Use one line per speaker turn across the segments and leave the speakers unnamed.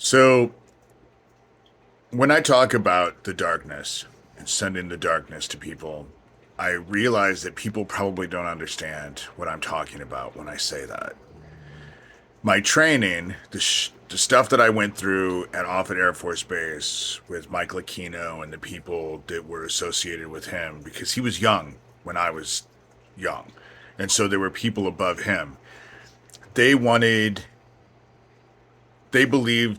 So, when I talk about the darkness and sending the darkness to people, I realize that people probably don't understand what I'm talking about when I say that. My training, the stuff that I went through at Offutt Air Force Base with Michael Aquino and the people that were associated with him, because he was young when I was young. And so there were people above him. They wanted, they believed,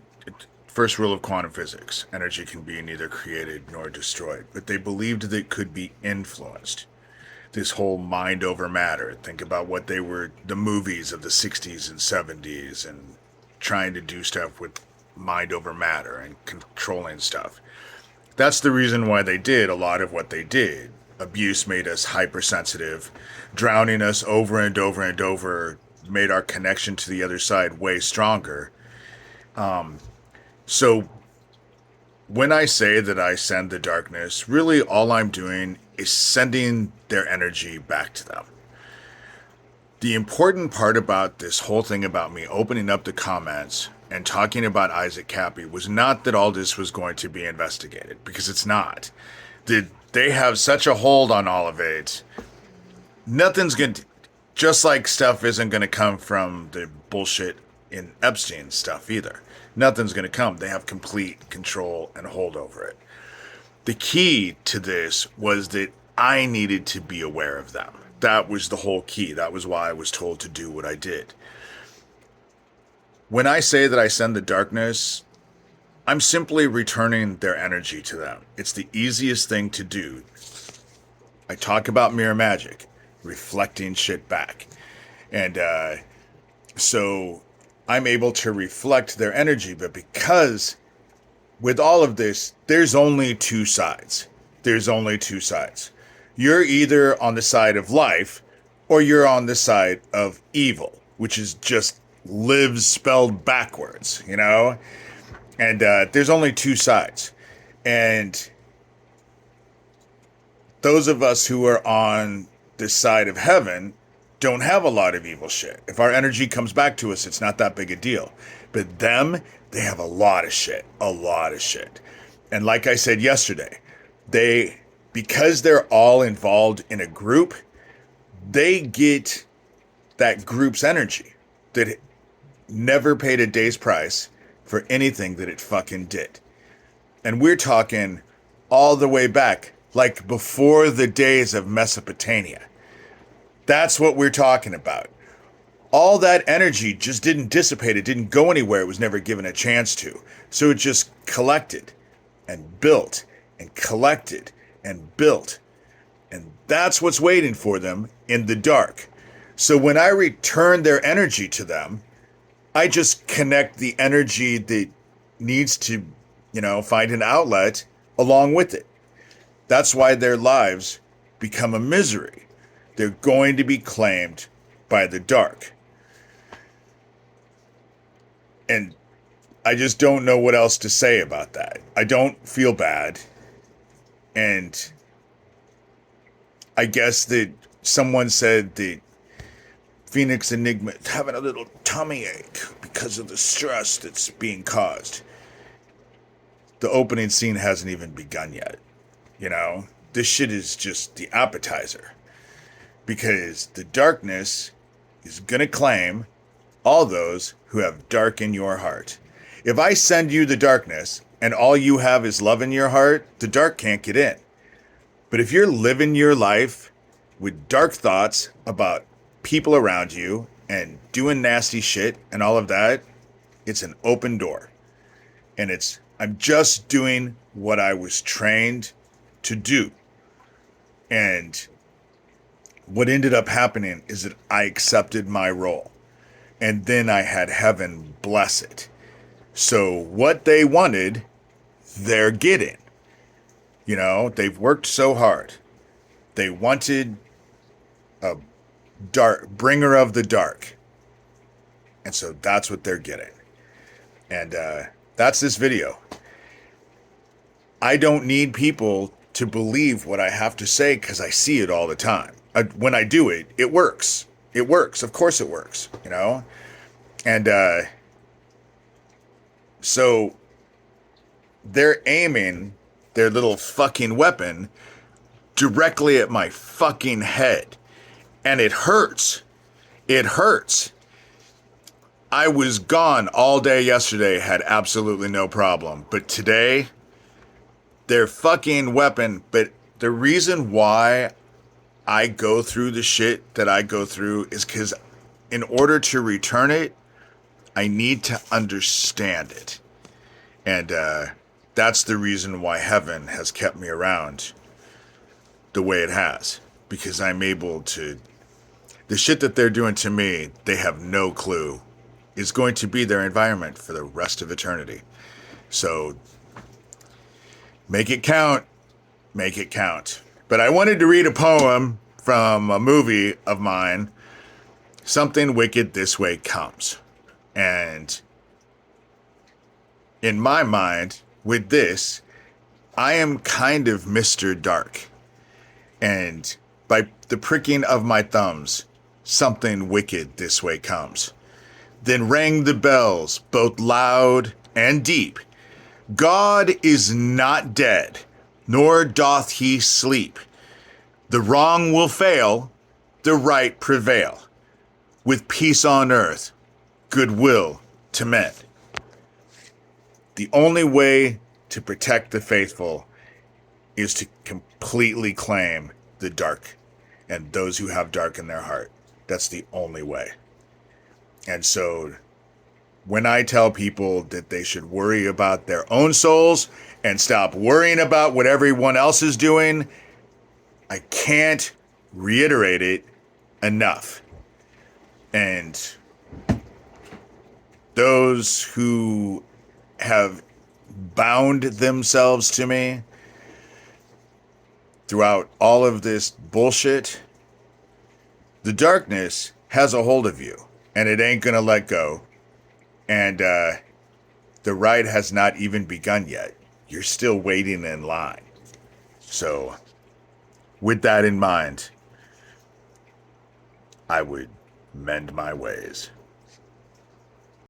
first rule of quantum physics, energy can be neither created nor destroyed, but they believed that it could be influenced. This whole mind over matter. Think about what they were, the movies of the 60s and 70s, and trying to do stuff with mind over matter and controlling stuff. That's the reason why they did a lot of what they did. Abuse made us hypersensitive, drowning us over and over and over made our connection to the other side way stronger. So when I say that I send the darkness, really all I'm doing is sending their energy back to them. The important part about this whole thing about me opening up the comments and talking about Issac Kappy was not that all this was going to be investigated, because it's not. They have such a hold on all of it. Nothing's going to, just like stuff isn't going to come from the bullshit in Epstein's stuff either. Nothing's going to come. They have complete control and hold over it. The key to this was that I needed to be aware of them. That was the whole key. That was why I was told to do what I did. When I say that I send the darkness, I'm simply returning their energy to them. It's the easiest thing to do. I talk about mirror magic, reflecting shit back. And so I'm able to reflect their energy, but because with all of this, there's only two sides. There's only two sides. You're either on the side of life or you're on the side of evil, which is just lives spelled backwards, you know? And there's only two sides. And those of us who are on this side of heaven don't have a lot of evil shit. If our energy comes back to us, it's not that big a deal. But them, they have a lot of shit. A lot of shit. And like I said yesterday, because they're all involved in a group, they get that group's energy that never paid a day's price for anything that it fucking did. And we're talking all the way back, like before the days of Mesopotamia. That's what we're talking about. All that energy just didn't dissipate. It didn't go anywhere. It was never given a chance to. So it just collected and built and collected and built. And that's what's waiting for them in the dark. So when I return their energy to them, I just connect the energy that needs to, find an outlet along with it. That's why their lives become a misery. They're going to be claimed by the dark. And I just don't know what else to say about that. I don't feel bad. And I guess that someone said that Phoenix Enigma is having a little tummy ache because of the stress that's being caused. The opening scene hasn't even begun yet. This shit is just the appetizer. Because the darkness is going to claim all those who have dark in your heart. If I send you the darkness and all you have is love in your heart, the dark can't get in. But if you're living your life with dark thoughts about people around you and doing nasty shit and all of that, it's an open door. And I'm just doing what I was trained to do. And what ended up happening is that I accepted my role. And then I had heaven bless it. So what they wanted, they're getting. They've worked so hard. They wanted a bringer of the dark. And so that's what they're getting. And that's this video. I don't need people to believe what I have to say because I see it all the time. When I do it, it works. It works. Of course it works, And So they're aiming their little fucking weapon directly at my fucking head. And it hurts. It hurts. I was gone all day yesterday, had absolutely no problem. But today, their fucking weapon. But the reason why I go through the shit that I go through is because in order to return it, I need to understand it. And that's the reason why heaven has kept me around the way it has. Because I'm able to... The shit that they're doing to me, they have no clue, is going to be their environment for the rest of eternity. So, make it count. Make it count. But I wanted to read a poem from a movie of mine, Something Wicked This Way Comes. And in my mind, with this, I am kind of Mr. Dark. And by the pricking of my thumbs, something wicked this way comes. Then rang the bells, both loud and deep. God is not dead, nor doth he sleep. The wrong will fail, the right prevail. With peace on earth, goodwill to men. The only way to protect the faithful is to completely claim the dark and those who have dark in their heart. That's the only way. And so when I tell people that they should worry about their own souls and stop worrying about what everyone else is doing, I can't reiterate it enough. And those who have bound themselves to me throughout all of this bullshit, the darkness has a hold of you, and it ain't gonna let go. And the ride has not even begun yet. You're still waiting in line. So, with that in mind, I would mend my ways.